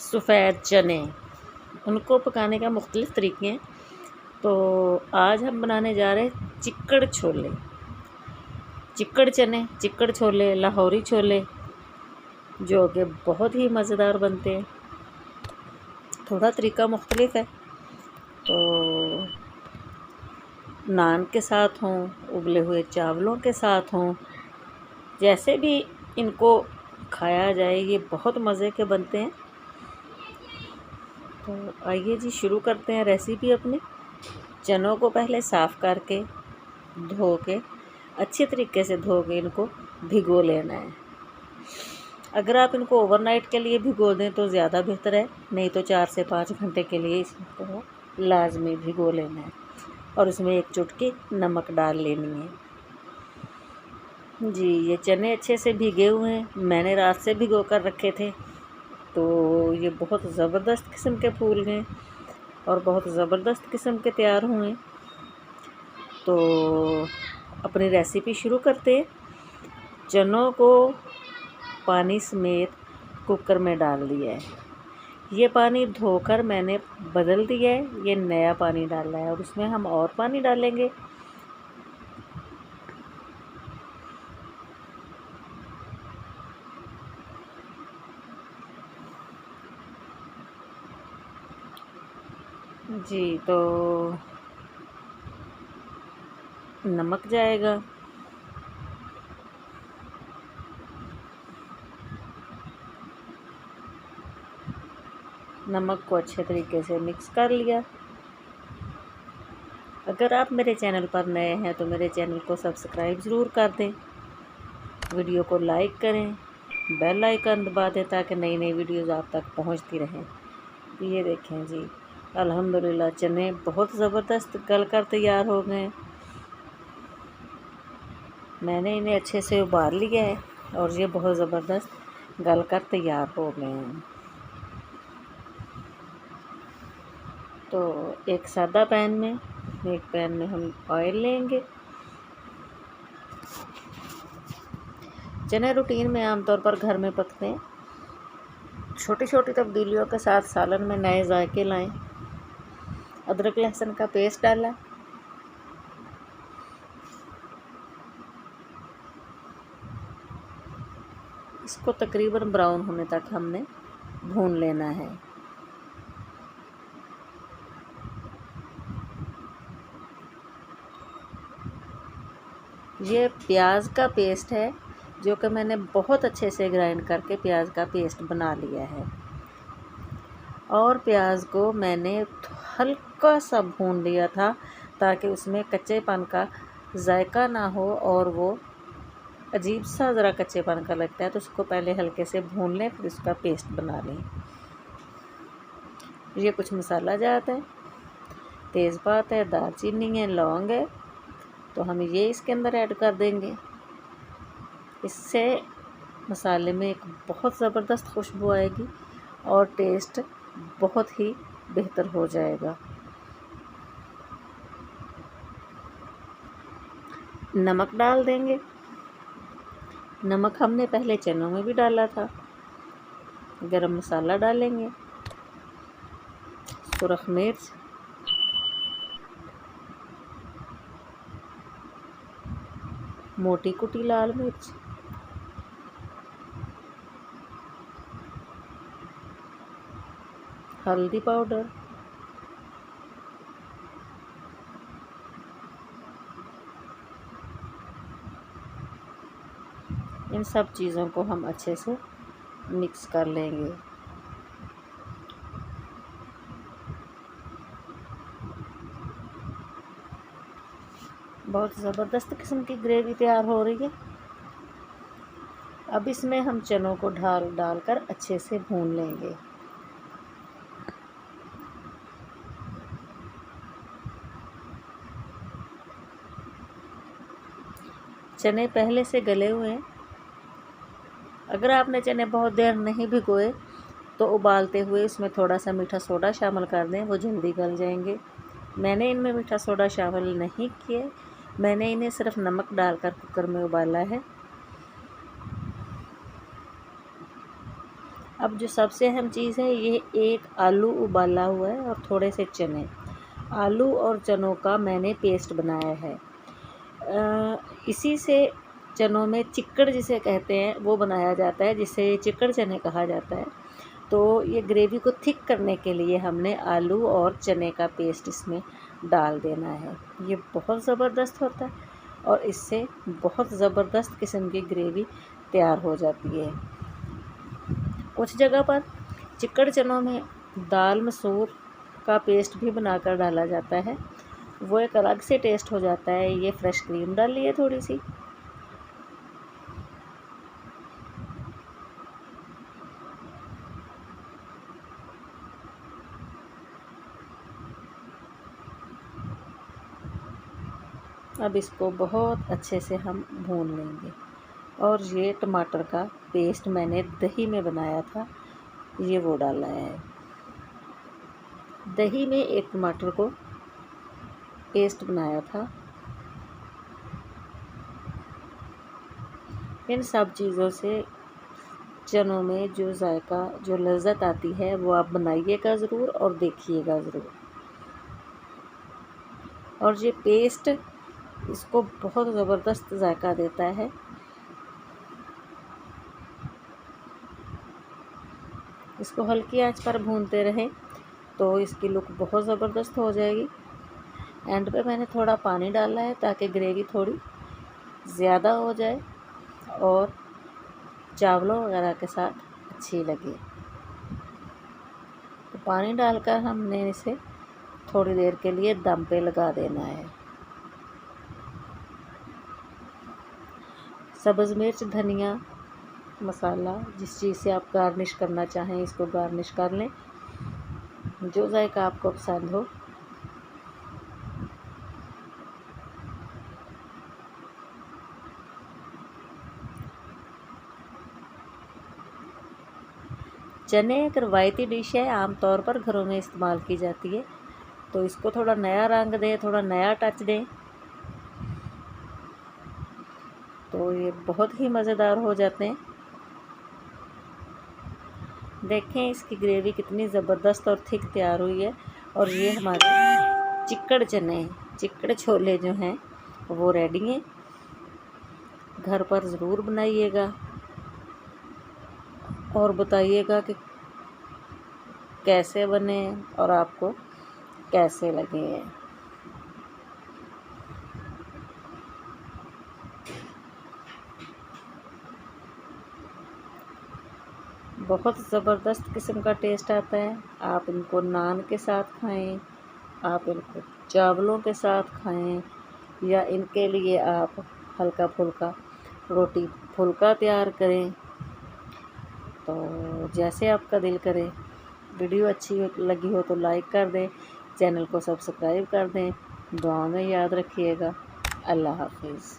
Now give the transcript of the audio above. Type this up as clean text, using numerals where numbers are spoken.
सफ़ेद चने, उनको पकाने का मुख्तलिफ़ तरीके हैं। तो आज हम बनाने जा रहे हैं चिक्कड़ छोले, चिक्कड़ चने, चिक्कड़ छोले, लाहौरी छोले, जो कि बहुत ही मज़ेदार बनते हैं। थोड़ा तरीका मुख्तलिफ़ है। तो नान के साथ हों, उबले हुए चावलों के साथ हों, जैसे भी इनको खाया जाए, ये बहुत मज़े के बनते हैं। तो आइए जी शुरू करते हैं रेसिपी अपनी। चनों को पहले साफ़ करके धो के अच्छे तरीके से धो के इनको भिगो लेना है। अगर आप इनको ओवरनाइट के लिए भिगो दें तो ज़्यादा बेहतर है, नहीं तो 4 से 5 घंटे के लिए इसको लाजमी भिगो लेना है और उसमें एक चुटकी नमक डाल लेनी है। जी, ये चने अच्छे से भीगे हुए हैं, मैंने रात से भिगो कर रखे थे। तो ये बहुत ज़बरदस्त किस्म के फूल गए और बहुत ज़बरदस्त किस्म के तैयार हुए। तो अपनी रेसिपी शुरू करते हैं। चनों को पानी समेत कुकर में डाल दिया है। ये पानी धोकर मैंने बदल दिया है, ये नया पानी डाला है और उसमें हम और पानी डालेंगे। जी, तो नमक जाएगा, नमक को अच्छे तरीके से मिक्स कर लिया। अगर आप मेरे चैनल पर नए हैं तो मेरे चैनल को सब्सक्राइब ज़रूर कर दें, वीडियो को लाइक करें, बेल आइकन दबा दें ताकि नई नई वीडियोज़ आप तक पहुंचती रहें। ये देखें जी, अल्हम्दुलिल्लाह चने बहुत ज़बरदस्त गल कर तैयार हो गए। मैंने इन्हें अच्छे से उबाल लिया है और ये बहुत ज़बरदस्त गल कर तैयार हो गए हैं। तो एक सादा पैन में, एक पैन में हम ऑयल लेंगे। चने रूटीन में आमतौर पर घर में पकते हैं। छोटी छोटी तब्दीलियों के साथ सालन में नए जायके लाएं। अदरक लहसुन का पेस्ट डाला, इसको तकरीबन ब्राउन होने तक हमने भून लेना है। ये प्याज का पेस्ट है जो कि मैंने बहुत अच्छे से ग्राइंड करके प्याज का पेस्ट बना लिया है और प्याज को मैंने हल्का सा भून लिया था ताकि उसमें कच्चेपन का जायका ना हो और वो अजीब सा ज़रा कच्चेपन का लगता है, तो उसको पहले हल्के से भून लें, फिर उसका पेस्ट बना लें। ये कुछ मसाला जाता है, तेज़पात है, दालचीनी है, लौंग है, तो हम ये इसके अंदर ऐड कर देंगे। इससे मसाले में एक बहुत ज़बरदस्त खुशबू आएगी और टेस्ट बहुत ही बेहतर हो जाएगा। नमक डाल देंगे, नमक हमने पहले चनों में भी डाला था। गरम मसाला डालेंगे, सुरख मिर्च, मोटी कुटी लाल मिर्च, हल्दी पाउडर, इन सब चीज़ों को हम अच्छे से मिक्स कर लेंगे। बहुत ज़बरदस्त किस्म की ग्रेवी तैयार हो रही है। अब इसमें हम चनों को डालकर अच्छे से भून लेंगे। चने पहले से गले हुए हैं। अगर आपने चने बहुत देर नहीं भिगोए तो उबालते हुए इसमें थोड़ा सा मीठा सोडा शामिल कर दें, वो जल्दी गल जाएंगे। मैंने इनमें मीठा सोडा शामिल नहीं किए, मैंने इन्हें सिर्फ नमक डालकर कुकर में उबाला है। अब जो सबसे अहम चीज़ है, ये एक आलू उबाला हुआ है और थोड़े से चने। आलू और चनों का मैंने पेस्ट बनाया है। इसी से चनों में चिक्कड़ जिसे कहते हैं वो बनाया जाता है, जिसे चिक्कड़ चने कहा जाता है। तो ये ग्रेवी को थिक करने के लिए हमने आलू और चने का पेस्ट इसमें डाल देना है। ये बहुत ज़बरदस्त होता है और इससे बहुत ज़बरदस्त किस्म की ग्रेवी तैयार हो जाती है। कुछ जगह पर चिक्कड़ चनों में दाल मसूर का पेस्ट भी बनाकर डाला जाता है, वो एक अलग से टेस्ट हो जाता है। ये फ्रेश क्रीम डाल ली है थोड़ी सी। अब इसको बहुत अच्छे से हम भून लेंगे। और ये टमाटर का पेस्ट मैंने दही में बनाया था, ये वो डाला है। दही में एक टमाटर को पेस्ट बनाया था। इन सब चीज़ों से चनों में जो जायका, जो लज़्ज़त आती है, वो आप बनाइएगा ज़रूर और देखिएगा ज़रूर। और ये पेस्ट इसको बहुत ज़बरदस्त जायका देता है। इसको हल्की आंच पर भूनते रहें तो इसकी लुक बहुत ज़बरदस्त हो जाएगी। एंड पे मैंने थोड़ा पानी डाला है ताकि ग्रेवी थोड़ी ज़्यादा हो जाए और चावलों वगैरह के साथ अच्छी लगे। तो पानी डालकर हमने इसे थोड़ी देर के लिए दम पे लगा देना है। सब्ज़ मिर्च, धनिया, मसाला, जिस चीज़ से आप गार्निश करना चाहें इसको गार्निश कर लें, जो जायका आपको पसंद हो। चने एक रवायती डिश है, आमतौर पर घरों में इस्तेमाल की जाती है। तो इसको थोड़ा नया रंग दें, थोड़ा नया टच दें तो ये बहुत ही मज़ेदार हो जाते हैं। देखें इसकी ग्रेवी कितनी ज़बरदस्त और थिक तैयार हुई है। और ये हमारे चिक्कड़ चने, चिक्कड़ छोले जो हैं वो रेडी हैं। घर पर ज़रूर बनाइएगा और बताइएगा कि कैसे बने और आपको कैसे लगे हैं। बहुत ज़बरदस्त किस्म का टेस्ट आता है। आप इनको नान के साथ खाएं, आप इनको चावलों के साथ खाएं, या इनके लिए आप हल्का फुल्का रोटी फुल्का तैयार करें। तो जैसे आपका दिल करे। वीडियो अच्छी लगी हो तो लाइक कर दें, चैनल को सब्सक्राइब कर दें। दुआ में याद रखिएगा। अल्लाह हाफिज़।